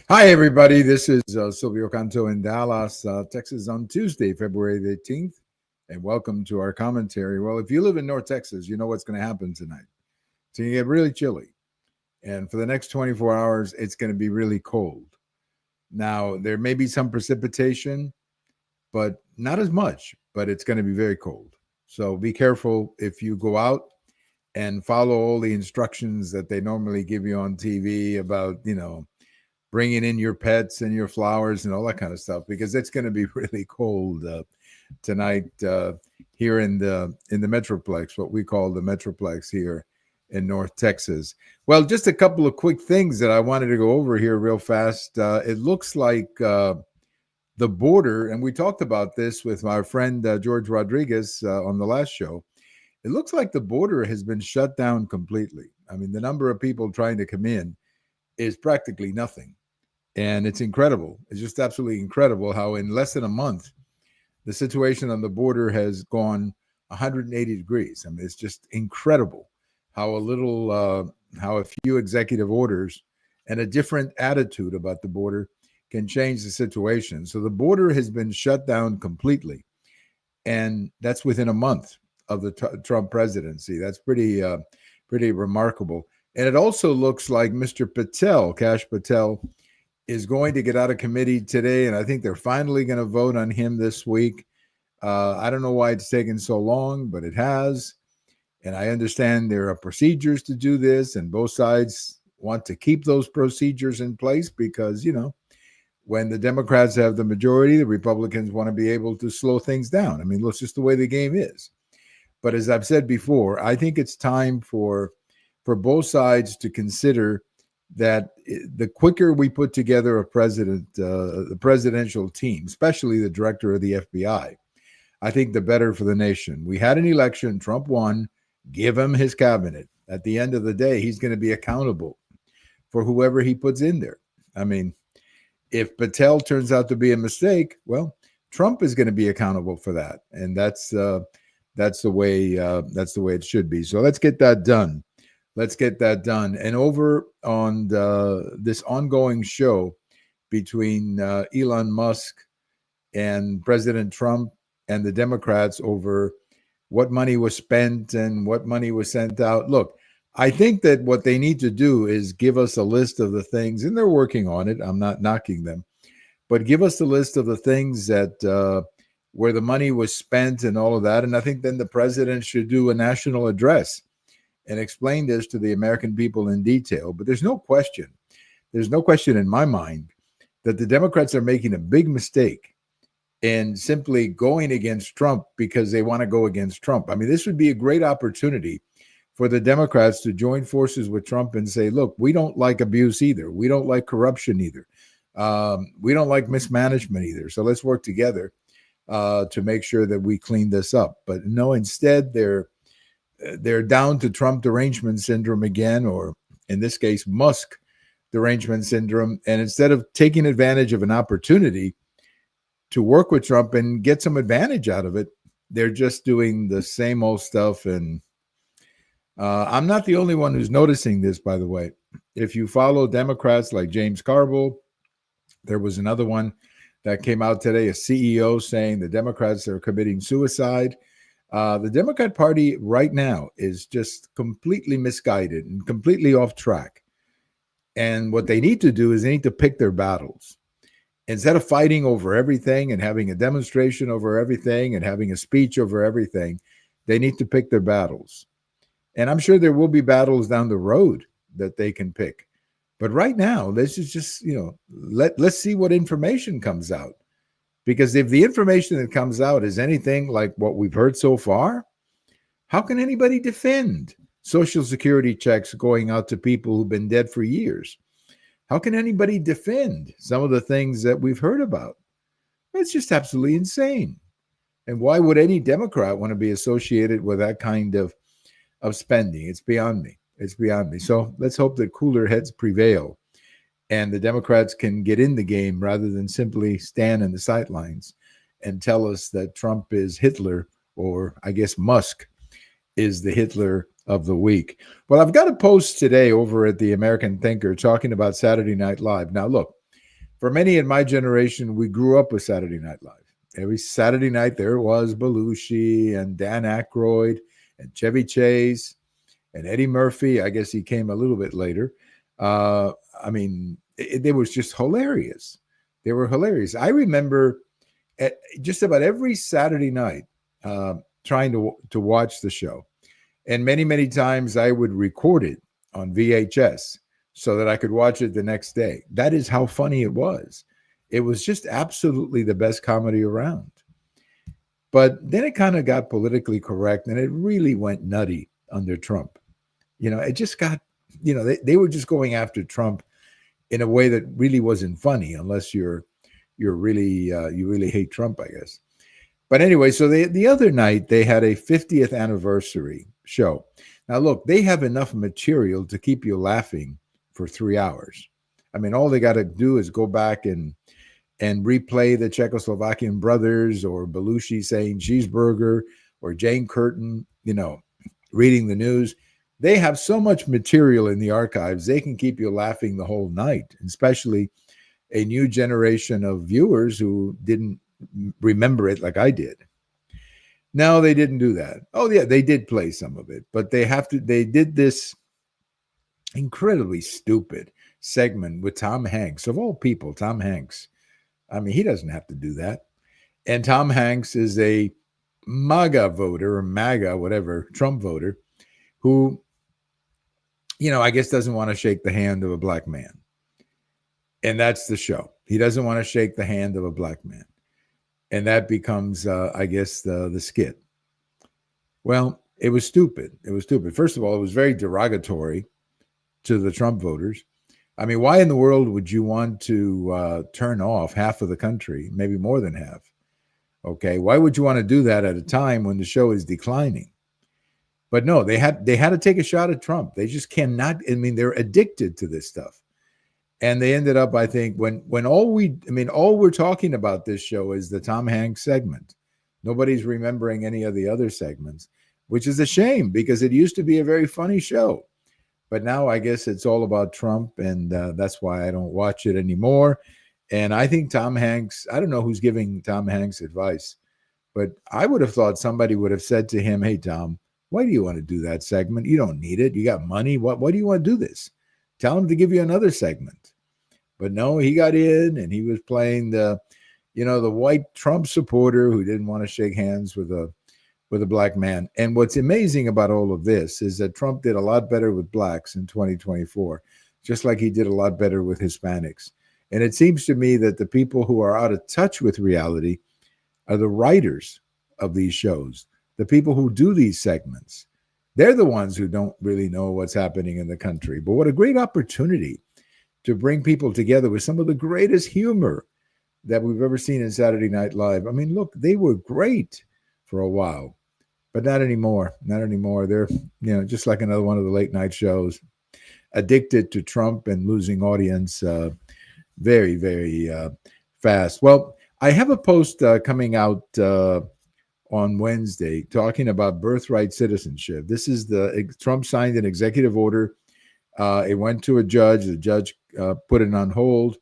Hi, everybody. This is Silvio Canto in Dallas, Texas on Tuesday, February the 18th. And welcome to our commentary. Well, if you live in North Texas, you know what's going to happen tonight. It's going to get really chilly. And for the next 24 hours, it's going to be really cold. Now, there may be some precipitation, but not as much, but it's going to be very cold. So be careful if you go out and follow all the instructions that they normally give you on TV about, bringing in your pets and your flowers and all that kind of stuff, because it's going to be really cold tonight here in the Metroplex, what we call the Metroplex here in North Texas. Well, just a couple of quick things that I wanted to go over here real fast. It looks like the border, and we talked about this with my friend George Rodriguez on the last show. It looks like the border has been shut down completely. I mean, the number of people trying to come in is practically nothing. And it's incredible. It's just absolutely incredible how in less than a month, the situation on the border has gone 180 degrees. I mean, it's just incredible how how a few executive orders and a different attitude about the border can change the situation. So the border has been shut down completely. And that's within a month of the Trump presidency. That's pretty remarkable. And it also looks like Mr. Patel, Kash Patel, is going to get out of committee today, and I think they're finally going to vote on him this week. I don't know why it's taken so long, but it has. And I understand there are procedures to do this, and both sides want to keep those procedures in place because, when the Democrats have the majority, the Republicans want to be able to slow things down. I mean, that's just the way the game is. But as I've said before, I think it's time for both sides to consider that the quicker we put together the presidential team, especially the director of the FBI, I think the better for the nation. We had an election, Trump won, give him his cabinet. At the end of the day, he's going to be accountable for whoever he puts in there. I mean, if Patel turns out to be a mistake, well, Trump is going to be accountable for that. And that's the way it should be. So let's get that done. And over on this ongoing show between Elon Musk and President Trump and the Democrats over what money was spent and what money was sent out. Look, I think that what they need to do is give us a list of the things, and they're working on it. I'm not knocking them, but give us the list of the things that where the money was spent and all of that. And I think then the president should do a national address and explain this to the American people in detail. But there's no question in my mind that the Democrats are making a big mistake in simply going against Trump because they want to go against Trump. I mean, this would be a great opportunity for the Democrats to join forces with Trump and say, look, we don't like abuse either. We don't like corruption either. We don't like mismanagement either. So let's work together to make sure that we clean this up. But no, instead, they're down to Trump derangement syndrome again, or in this case, Musk derangement syndrome. And instead of taking advantage of an opportunity to work with Trump and get some advantage out of it, they're just doing the same old stuff. And I'm not the only one who's noticing this, by the way. If you follow Democrats like James Carville, there was another one that came out today, a CEO saying the Democrats are committing suicide. The Democrat Party right now is just completely misguided and completely off track. And what they need to do is they need to pick their battles. Instead of fighting over everything and having a demonstration over everything and having a speech over everything, they need to pick their battles. And I'm sure there will be battles down the road that they can pick. But right now, let's just let's see what information comes out. Because if the information that comes out is anything like what we've heard so far, how can anybody defend Social Security checks going out to people who've been dead for years? How can anybody defend some of the things that we've heard about? It's just absolutely insane. And why would any Democrat want to be associated with that kind of spending? It's beyond me. It's beyond me. So let's hope that cooler heads prevail and the Democrats can get in the game rather than simply stand in the sidelines and tell us that Trump is Hitler, or I guess Musk is the Hitler of the week. Well, I've got a post today over at the American Thinker talking about Saturday Night Live. Now, look, For many in my generation, we grew up with Saturday Night Live. Every Saturday night there was Belushi and Dan Aykroyd and Chevy Chase and Eddie Murphy. I guess he came a little bit later. I mean, they was just hilarious. They were hilarious. I remember just about every Saturday night trying to watch the show. And many, many times I would record it on VHS so that I could watch it the next day. That is how funny it was. It was just absolutely the best comedy around. But then it kind of got politically correct and it really went nutty under Trump. You know, it just got, you know, they were just going after Trump in a way that really wasn't funny unless you're really, you really hate Trump, I guess. But anyway, so the other night they had a 50th anniversary show. Now, look, they have enough material to keep you laughing for 3 hours. I mean, all they got to do is go back and replay the Czechoslovakian brothers or Belushi saying cheeseburger or Jane Curtin, you know, reading the news. They have so much material in the archives, they can keep you laughing the whole night, especially a new generation of viewers who didn't remember it like I did. No, they didn't do that. Oh, yeah, they did play some of it, but they did this incredibly stupid segment with Tom Hanks. Of all people, Tom Hanks. I mean, he doesn't have to do that. And Tom Hanks is a MAGA voter or MAGA, whatever, Trump voter, who, you know, I guess doesn't want to shake the hand of a black man. And that's the show. He doesn't want to shake the hand of a black man. And that becomes, I guess, the skit. Well, it was stupid. It was stupid. First of all, it was very derogatory to the Trump voters. I mean, why in the world would you want to turn off half of the country, maybe more than half? Okay, why would you want to do that at a time when the show is declining? But no, they had to take a shot at Trump. They just cannot. I mean, they're addicted to this stuff. And they ended up, I think, when all we're talking about this show is the Tom Hanks segment. Nobody's remembering any of the other segments, which is a shame because it used to be a very funny show. But now I guess it's all about Trump, and that's why I don't watch it anymore. And I think Tom Hanks, I don't know who's giving Tom Hanks advice, but I would have thought somebody would have said to him, hey, Tom, why do you want to do that segment? You don't need it. You got money. Why do you want to do this? Tell him to give you another segment. But no, he got in and he was playing the white Trump supporter who didn't want to shake hands with a black man. And what's amazing about all of this is that Trump did a lot better with blacks in 2024, just like he did a lot better with Hispanics. And it seems to me that the people who are out of touch with reality are the writers of these shows, the people who do these segments. They're the ones who don't really know what's happening in the country. But what a great opportunity to bring people together with some of the greatest humor that we've ever seen in Saturday Night Live. I mean, look, they were great for a while, but not anymore. Not anymore. They're, just like another one of the late night shows, addicted to Trump and losing audience very, very fast. Well, I have a post coming out on Wednesday talking about birthright citizenship. This is Trump signed an executive order. It went to a judge. The judge put it on hold.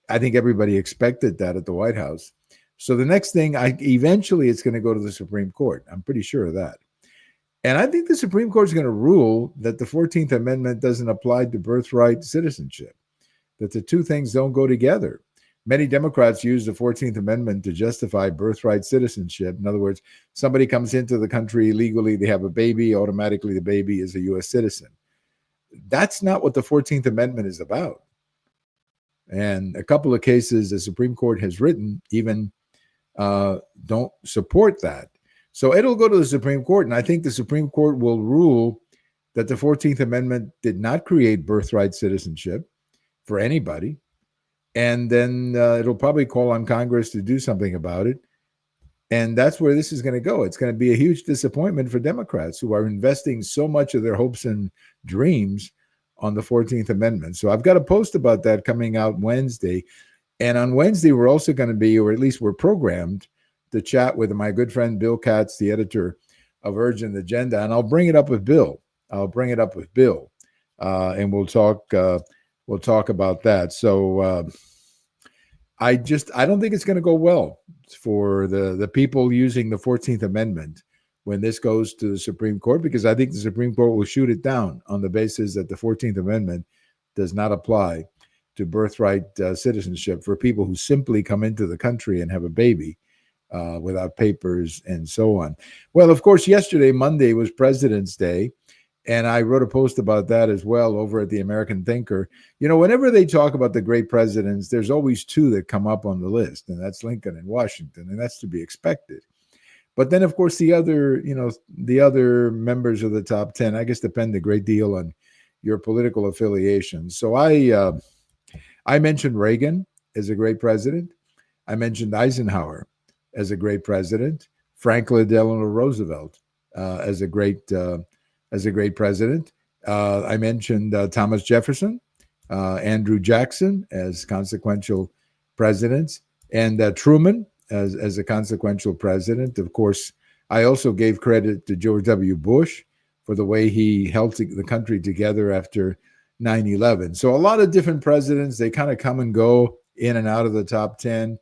I think everybody expected that at the White House. So the next thing, eventually it's going to go to the Supreme Court. I'm pretty sure of that. And I think the Supreme Court is going to rule that the 14th Amendment doesn't apply to birthright citizenship, that the two things don't go together. Many Democrats use the 14th Amendment to justify birthright citizenship. In other words, somebody comes into the country illegally, they have a baby, automatically the baby is a U.S. citizen. That's not what the 14th Amendment is about. And a couple of cases the Supreme Court has written even don't support that. So it'll go to the Supreme Court, and I think the Supreme Court will rule that the 14th Amendment did not create birthright citizenship for anybody. And then it'll probably call on Congress to do something about it. And that's where this is going to go. It's going to be a huge disappointment for Democrats who are investing so much of their hopes and dreams on the 14th Amendment. So I've got a post about that coming out Wednesday. And on Wednesday, we're also going to be, or at least we're programmed, to chat with my good friend Bill Katz, the editor of Urgent Agenda. And I'll bring it up with Bill. And we'll talk about that. So I don't think it's going to go well for the people using the 14th Amendment when this goes to the Supreme Court, because I think the Supreme Court will shoot it down on the basis that the 14th Amendment does not apply to birthright citizenship for people who simply come into the country and have a baby without papers and so on. Well, of course, yesterday, Monday, was President's Day. And I wrote a post about that as well over at the American Thinker. You know, whenever they talk about the great presidents, there's always two that come up on the list, and that's Lincoln and Washington, and that's to be expected. But then, of course, the other members of the top 10, I guess, depend a great deal on your political affiliations. So I mentioned Reagan as a great president. I mentioned Eisenhower as a great president. Franklin Delano Roosevelt as a great president. I mentioned Thomas Jefferson, Andrew Jackson as consequential presidents, and Truman as a consequential president. Of course, I also gave credit to George W. Bush for the way he held the country together after 9/11. So a lot of different presidents, they kind of come and go in and out of the top 10.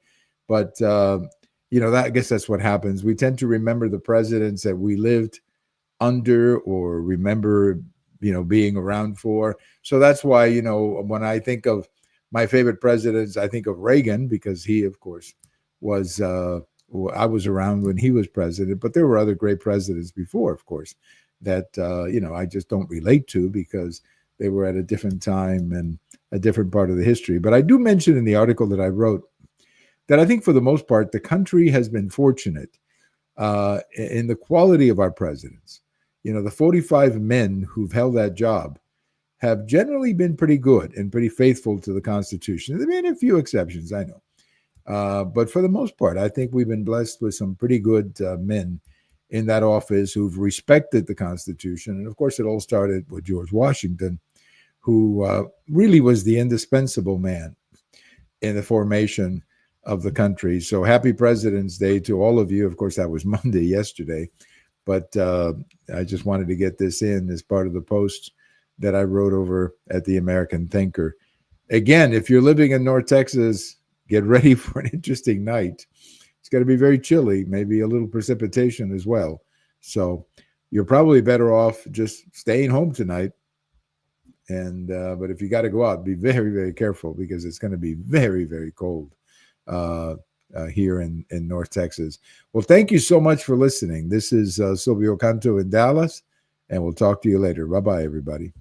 But, I guess that's what happens. We tend to remember the presidents that we lived under or remember, being around for. So that's why, when I think of my favorite presidents, I think of Reagan, because he, of course, was, I was around when he was president, but there were other great presidents before, of course, that, I just don't relate to because they were at a different time and a different part of the history. But I do mention in the article that I wrote that I think for the most part, the country has been fortunate in the quality of our presidents. The 45 men who've held that job have generally been pretty good and pretty faithful to the Constitution. There have been a few exceptions, I know. But for the most part, I think we've been blessed with some pretty good men in that office who've respected the Constitution. And of course, it all started with George Washington, who really was the indispensable man in the formation of the country. So happy President's Day to all of you. Of course, that was Monday yesterday. But I just wanted to get this in as part of the post that I wrote over at the American Thinker. Again, if you're living in North Texas, get ready for an interesting night. It's going to be very chilly, maybe a little precipitation as well. So you're probably better off just staying home tonight. And but if you got to go out, be very, very careful because it's going to be very, very cold here in North Texas. Well, thank you so much for listening. This is Silvio Canto in Dallas, and we'll talk to you later. Bye-bye, everybody.